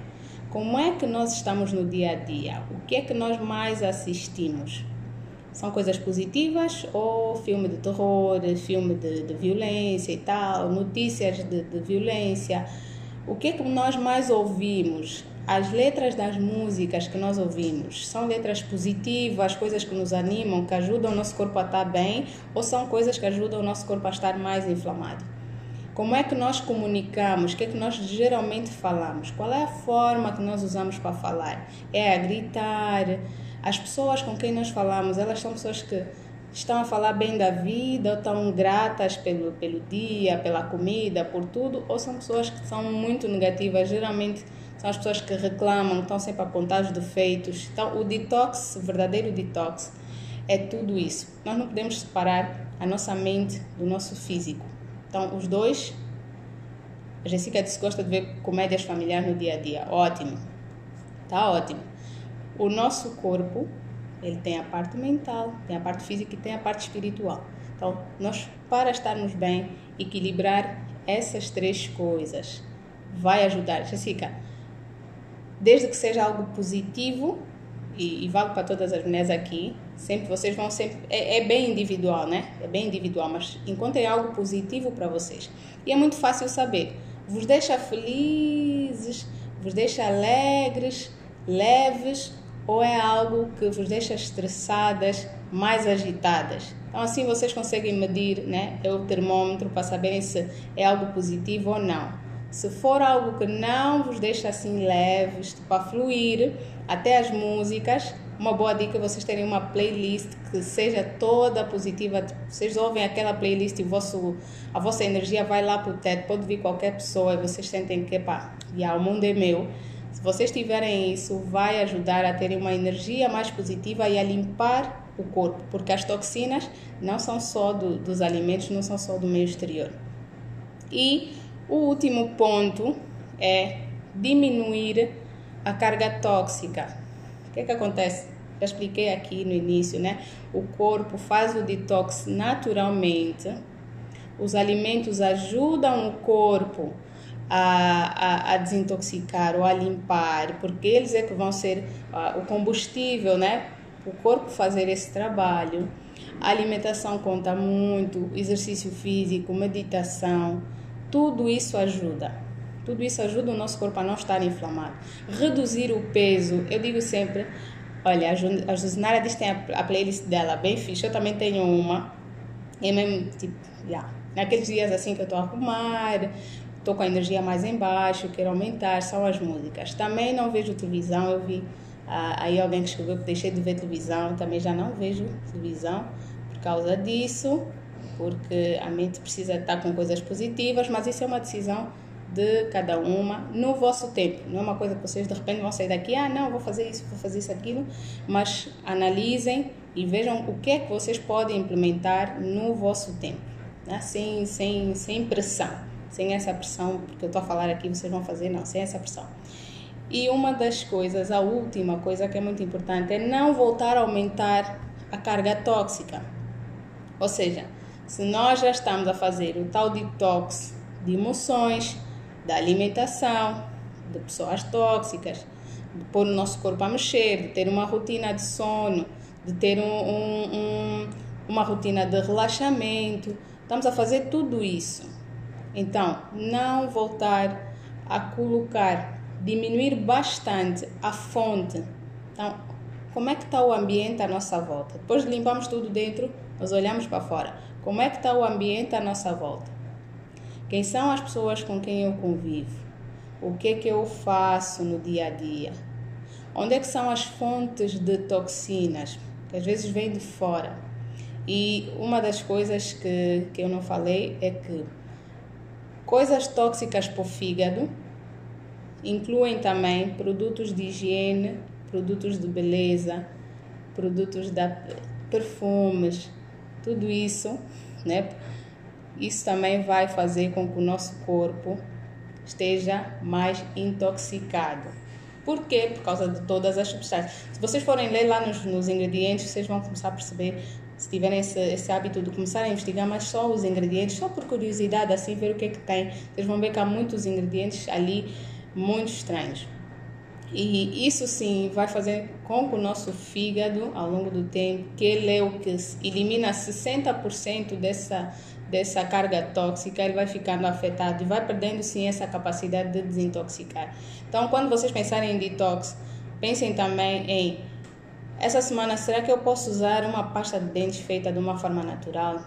Como é que nós estamos no dia a dia? O que é que nós mais assistimos? São coisas positivas ou filme de terror, filme de violência e tal, notícias de violência? O que é que nós mais ouvimos? As letras das músicas que nós ouvimos são letras positivas, coisas que nos animam, que ajudam o nosso corpo a estar bem, ou são coisas que ajudam o nosso corpo a estar mais inflamado? Como é que nós comunicamos? O que é que nós geralmente falamos? Qual é a forma que nós usamos para falar? É a gritar? As pessoas com quem nós falamos, elas são pessoas que estão a falar bem da vida, ou estão gratas pelo dia, pela comida, por tudo, ou são pessoas que são muito negativas? Geralmente são as pessoas que reclamam, estão sempre a apontar os defeitos. Então, o detox, o verdadeiro detox, é tudo isso. Nós não podemos separar a nossa mente do nosso físico. Então, os dois, a Jessica disse que gosta de ver comédias familiares no dia a dia. Ótimo, tá ótimo. O nosso corpo, ele tem a parte mental, tem a parte física e tem a parte espiritual. Então, nós, para estarmos bem, equilibrar essas três coisas vai ajudar. Jessica, desde que seja algo positivo, e vale para todas as mulheres aqui, vocês vão sempre, é bem individual, né? É bem individual, mas encontrem algo positivo para vocês. E é muito fácil saber. Vos deixa felizes, vos deixa alegres, leves, ou é algo que vos deixa estressadas, mais agitadas? Então, assim vocês conseguem medir, né, o termômetro para saberem se é algo positivo ou não. Se for algo que não vos deixa assim leves, para fluir, até as músicas, uma boa dica é vocês terem uma playlist que seja toda positiva. Vocês ouvem aquela playlist e a vossa energia vai lá para o teto. Pode vir qualquer pessoa e vocês sentem que, o mundo é meu. Se vocês tiverem isso, vai ajudar a terem uma energia mais positiva e a limpar o corpo, porque as toxinas não são só dos alimentos, não são só do meio exterior. E o último ponto é diminuir a carga tóxica. O que acontece? Já expliquei aqui no início, né? O corpo faz o detox naturalmente. Os alimentos ajudam o corpo a desintoxicar ou a limpar, porque eles é que vão ser o combustível, né? O corpo fazer esse trabalho. A alimentação conta muito, exercício físico, meditação, tudo isso ajuda. Tudo isso ajuda o nosso corpo a não estar inflamado. Reduzir o peso, eu digo sempre, olha, a Josinara diz que tem a playlist dela bem fixe, eu também tenho uma. É mesmo, tipo, naqueles dias assim que eu estou a arrumar, estou com a energia mais em baixo, quero aumentar, são as músicas. Também não vejo televisão, eu vi aí alguém que escreveu que deixei de ver televisão, também já não vejo televisão por causa disso, porque a mente precisa estar com coisas positivas, mas isso é uma decisão de cada uma no vosso tempo. Não é uma coisa que vocês de repente vão sair daqui, não, vou fazer isso, aquilo, mas analisem e vejam o que é que vocês podem implementar no vosso tempo, né? Sem pressão, sem essa pressão, porque eu estou a falar aqui, vocês vão fazer, não, sem essa pressão. E uma das coisas, a última coisa que é muito importante é não voltar a aumentar a carga tóxica. Ou seja, se nós já estamos a fazer o tal detox de emoções, da alimentação, de pessoas tóxicas, de pôr o nosso corpo a mexer, de ter uma rotina de sono, de ter uma rotina de relaxamento, estamos a fazer tudo isso. Então, não voltar a diminuir bastante a fonte. Então, como é que está o ambiente à nossa volta? Depois de limpamos tudo dentro, nós olhamos para fora. Como é que está o ambiente à nossa volta? Quem são as pessoas com quem eu convivo? O que é que eu faço no dia a dia? Onde é que são as fontes de toxinas? Que às vezes vêm de fora. E uma das coisas que eu não falei é que coisas tóxicas para o fígado incluem também produtos de higiene, produtos de beleza, produtos de perfumes, tudo isso, né? Isso também vai fazer com que o nosso corpo esteja mais intoxicado. Por quê? Por causa de todas as substâncias. Se vocês forem ler lá nos ingredientes, vocês vão começar a perceber, se tiverem esse hábito de começar a investigar mais só os ingredientes, só por curiosidade, assim, ver o que é que tem. Vocês vão ver que há muitos ingredientes ali muito estranhos. E isso sim vai fazer com que o nosso fígado, ao longo do tempo, que ele é o que elimina 60% dessa carga tóxica, ele vai ficando afetado e vai perdendo sim essa capacidade de desintoxicar. Então, quando vocês pensarem em detox, pensem também em: essa semana, será que eu posso usar uma pasta de dentes feita de uma forma natural?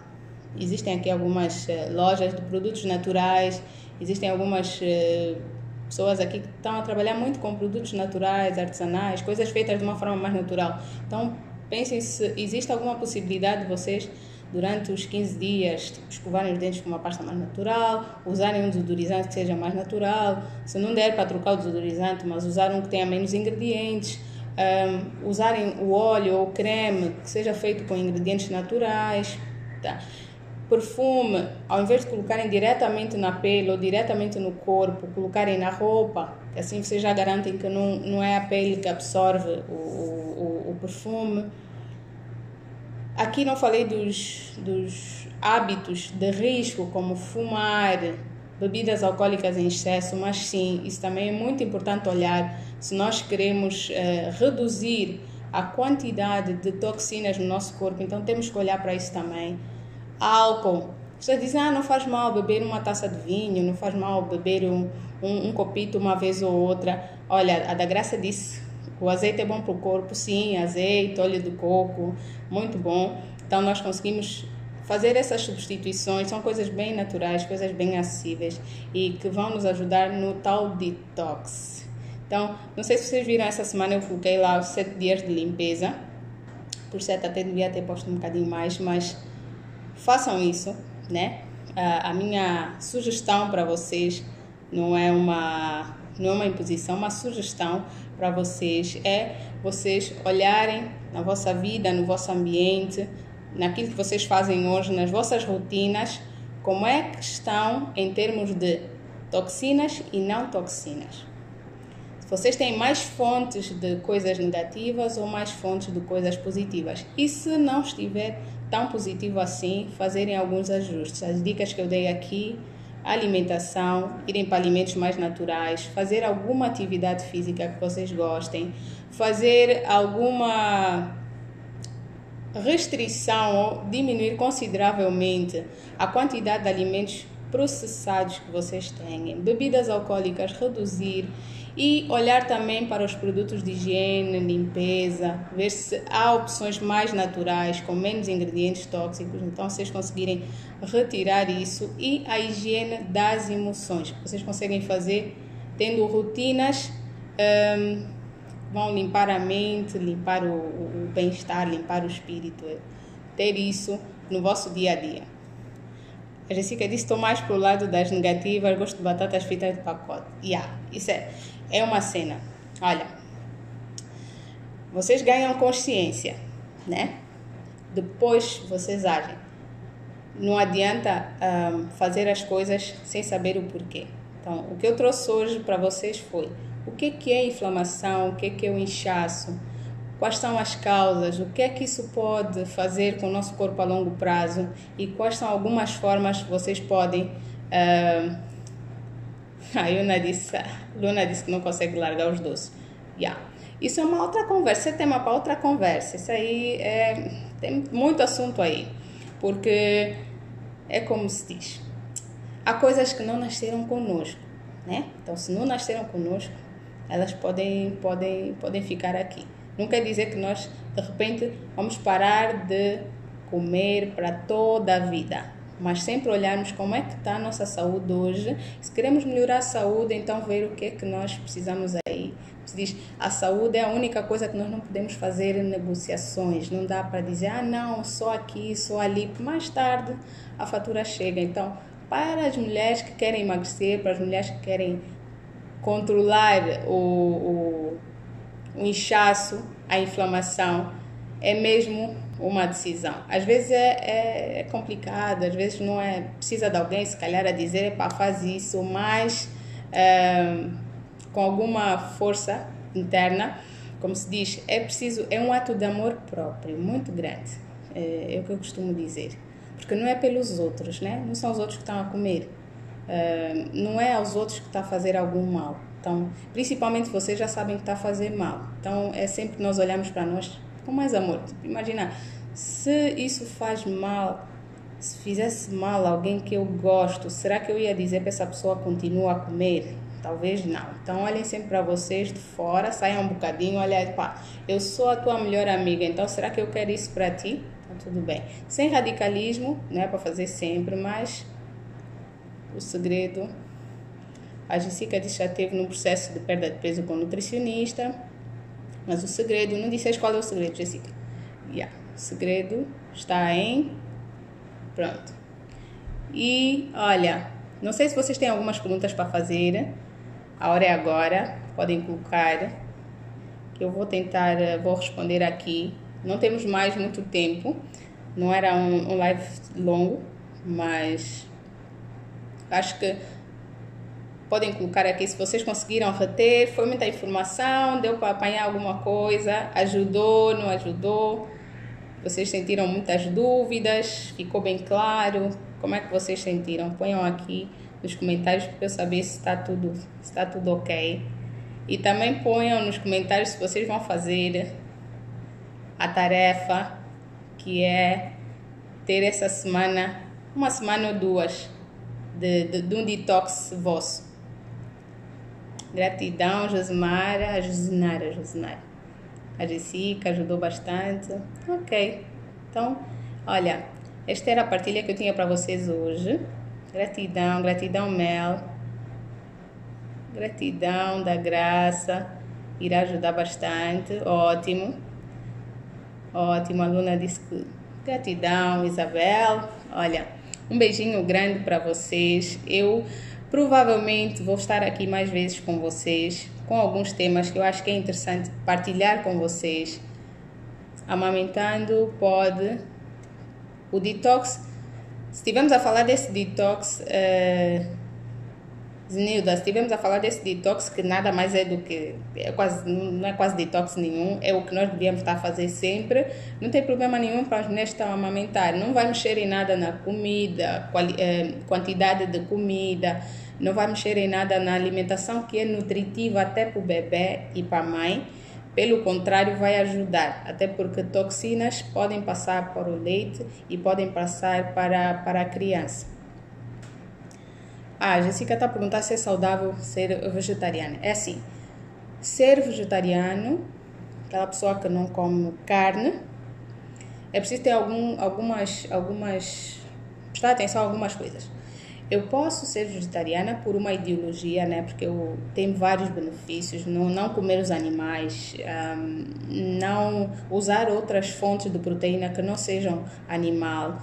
Existem aqui algumas lojas de produtos naturais, existem algumas pessoas aqui que estão a trabalhar muito com produtos naturais, artesanais, coisas feitas de uma forma mais natural. Então, pensem se existe alguma possibilidade de vocês, durante os 15 dias, escovarem os dentes com uma pasta mais natural, usarem um desodorizante que seja mais natural. Se não der para trocar o desodorizante, mas usar um que tenha menos ingredientes, usarem o óleo ou o creme que seja feito com ingredientes naturais, tá? Perfume, ao invés de colocarem diretamente na pele ou diretamente no corpo, colocarem na roupa, assim vocês já garantem que não é a pele que absorve o perfume. Aqui não falei dos hábitos de risco, como fumar, bebidas alcoólicas em excesso, mas sim, isso também é muito importante olhar. Se nós queremos reduzir a quantidade de toxinas no nosso corpo, então temos que olhar para isso também. Álcool. Vocês dizem, não faz mal beber uma taça de vinho, não faz mal beber um copito uma vez ou outra. Olha, a da Graça disse, o azeite é bom para o corpo, sim, azeite, óleo de coco, muito bom. Então nós conseguimos fazer essas substituições, são coisas bem naturais, coisas bem acessíveis e que vão nos ajudar no tal detox. Então, não sei se vocês viram, essa semana eu coloquei lá os 7 dias de limpeza. Por certo, até devia ter posto um bocadinho mais, mas façam isso, né? A minha sugestão para vocês não é uma imposição, uma sugestão. para vocês é vocês olharem na vossa vida, no vosso ambiente, naquilo que vocês fazem hoje, nas vossas rotinas, como é que estão em termos de toxinas e não toxinas. Se vocês têm mais fontes de coisas negativas ou mais fontes de coisas positivas. E se não estiver tão positivo assim, fazerem alguns ajustes. As dicas que eu dei aqui, alimentação, irem para alimentos mais naturais, fazer alguma atividade física que vocês gostem, fazer alguma restrição ou diminuir consideravelmente a quantidade de alimentos processados que vocês têm, bebidas alcoólicas, reduzir e olhar também para os produtos de higiene, limpeza, ver se há opções mais naturais, com menos ingredientes tóxicos, então vocês conseguirem retirar isso e a higiene das emoções, vocês conseguem fazer tendo rotinas, vão limpar a mente, limpar o bem-estar, limpar o espírito, ter isso no vosso dia a dia. A Jessica disse, estou mais pro lado das negativas, gosto de batatas fritas de pacote. Isso é uma cena. Olha, vocês ganham consciência, né? Depois vocês agem. Não adianta fazer as coisas sem saber o porquê. Então, o que eu trouxe hoje para vocês foi o que é inflamação, o que é o inchaço, quais são as causas, o que é que isso pode fazer com o nosso corpo a longo prazo e quais são algumas formas que vocês podem... A Luna disse que não consegue largar os doces. Isso é uma outra conversa, é tema para outra conversa. Isso aí tem muito assunto aí, porque é como se diz, há coisas que não nasceram conosco, né? Então, se não nasceram conosco, elas podem ficar aqui. Não quer dizer que nós, de repente, vamos parar de comer para toda a vida. Mas sempre olharmos como é que está a nossa saúde hoje. Se queremos melhorar a saúde, então ver o que é que nós precisamos aí. Se diz, a saúde é a única coisa que nós não podemos fazer negociações. Não dá para dizer, não, só aqui, só ali. Mais tarde, a fatura chega. Então, para as mulheres que querem emagrecer, para as mulheres que querem controlar o inchaço, a inflamação, é mesmo uma decisão. Às vezes é complicado, às vezes não é, precisa de alguém, se calhar, a dizer, faz isso, mas com alguma força interna, como se diz, é um ato de amor próprio, muito grande, é o que eu costumo dizer, porque não é pelos outros, né? Não são os outros que estão a comer, não é aos outros que está a fazer algum mal. Então, principalmente vocês já sabem que está a fazer mal. Então, é sempre que nós olhamos para nós com mais amor. Imagina, se isso faz mal, se fizesse mal a alguém que eu gosto, será que eu ia dizer para essa pessoa continua a comer? Talvez não. Então, olhem sempre para vocês de fora, saiam um bocadinho, olhem, eu sou a tua melhor amiga, então será que eu quero isso para ti? Então, tudo bem. Sem radicalismo, não é para fazer sempre, mas o segredo... A Jessica disse que já esteve num processo de perda de peso com nutricionista, mas o segredo, não disseste qual é o segredo, Jessica? O segredo está em... Pronto. E, olha, não sei se vocês têm algumas perguntas para fazer, a hora é agora, podem colocar, que eu vou responder aqui. Não temos mais muito tempo, não era um live longo, mas acho que podem colocar aqui se vocês conseguiram reter, foi muita informação, deu para apanhar alguma coisa, ajudou, não ajudou, vocês sentiram muitas dúvidas, ficou bem claro, como é que vocês sentiram? Ponham aqui nos comentários para eu saber se está tudo ok. E também ponham nos comentários se vocês vão fazer a tarefa, que é ter essa semana, uma semana ou duas, de um detox vosso. Gratidão, Josemara, a Josenara. A Jessica ajudou bastante. Ok. Então, olha, esta era a partilha que eu tinha para vocês hoje. Gratidão, Mel. Gratidão da Graça. Irá ajudar bastante. Ótimo. A Luna disse que... Gratidão, Isabel. Olha, um beijinho grande para vocês. Eu... provavelmente vou estar aqui mais vezes com vocês, com alguns temas que eu acho que é interessante partilhar com vocês. Amamentando pode... O detox, se estivermos a falar desse detox... Zenilda, se estivermos a falar desse detox, que nada mais é do que, não é quase detox nenhum, é o que nós devíamos estar a fazer sempre, não tem problema nenhum para as mulheres que estão a amamentar, não vai mexer em nada na comida, quantidade de comida, não vai mexer em nada na alimentação que é nutritiva até para o bebê e para a mãe, pelo contrário vai ajudar, até porque toxinas podem passar para o leite e podem passar para a criança. A Jessica está a perguntar se é saudável ser vegetariana. É assim, ser vegetariano, aquela pessoa que não come carne, é preciso ter prestar atenção a algumas coisas. Eu posso ser vegetariana por uma ideologia, né? Porque eu tenho vários benefícios, não comer os animais, não usar outras fontes de proteína que não sejam animal.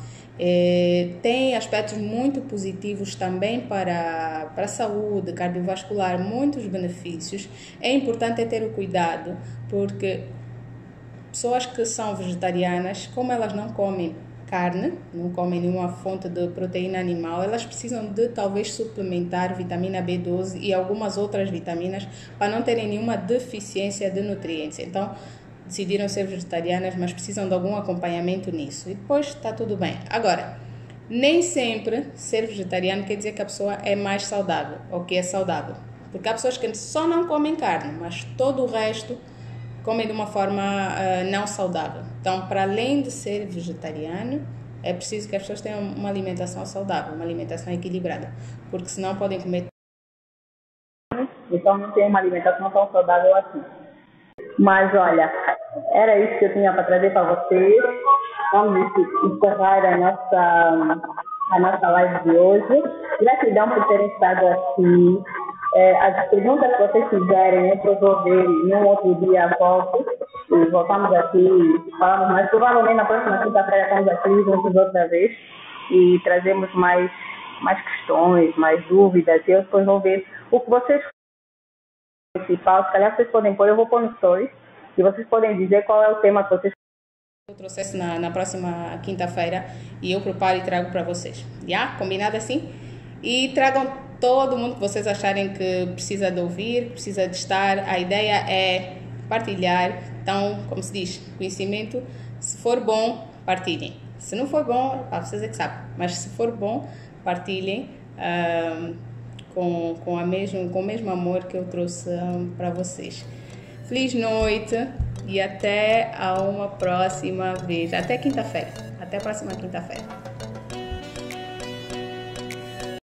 Tem aspectos muito positivos também para a saúde cardiovascular, muitos benefícios. É importante ter o cuidado, porque pessoas que são vegetarianas, como elas não comem carne, não comem nenhuma fonte de proteína animal, elas precisam de talvez suplementar vitamina B12 e algumas outras vitaminas para não terem nenhuma deficiência de nutrientes. Então, decidiram ser vegetarianas, mas precisam de algum acompanhamento nisso. E depois está tudo bem. Agora, nem sempre ser vegetariano quer dizer que a pessoa é mais saudável ou que é saudável. Porque há pessoas que só não comem carne, mas todo o resto comem de uma forma não saudável. Então, para além de ser vegetariano, é preciso que as pessoas tenham uma alimentação saudável, uma alimentação equilibrada. Porque senão podem comer... Então não tem uma alimentação tão saudável assim. Mas olha, era isso que eu tinha para trazer para vocês. Vamos encerrar a nossa live de hoje. Gratidão por terem estado aqui. As perguntas que vocês fizerem, eu vou ver em um outro dia, volto. E voltamos aqui, falamos mais. Provavelmente na próxima quinta-feira estamos aqui juntos outra vez e trazemos mais questões, mais dúvidas. E eu depois vou ver o que vocês principal, se calhar vocês podem pôr, eu vou pôr no stories e vocês podem dizer qual é o tema que vocês... Eu trouxe na próxima quinta-feira e eu preparo e trago para vocês. Combinado assim? E tragam todo mundo que vocês acharem que precisa de ouvir, que precisa de estar. A ideia é partilhar. Então, como se diz, conhecimento, se for bom, partilhem. Se não for bom, vocês é que sabem. Mas se for bom, partilhem. Com o mesmo amor que eu trouxe para vocês. Feliz noite e até a uma próxima vez. Até quinta-feira. Até a próxima quinta-feira.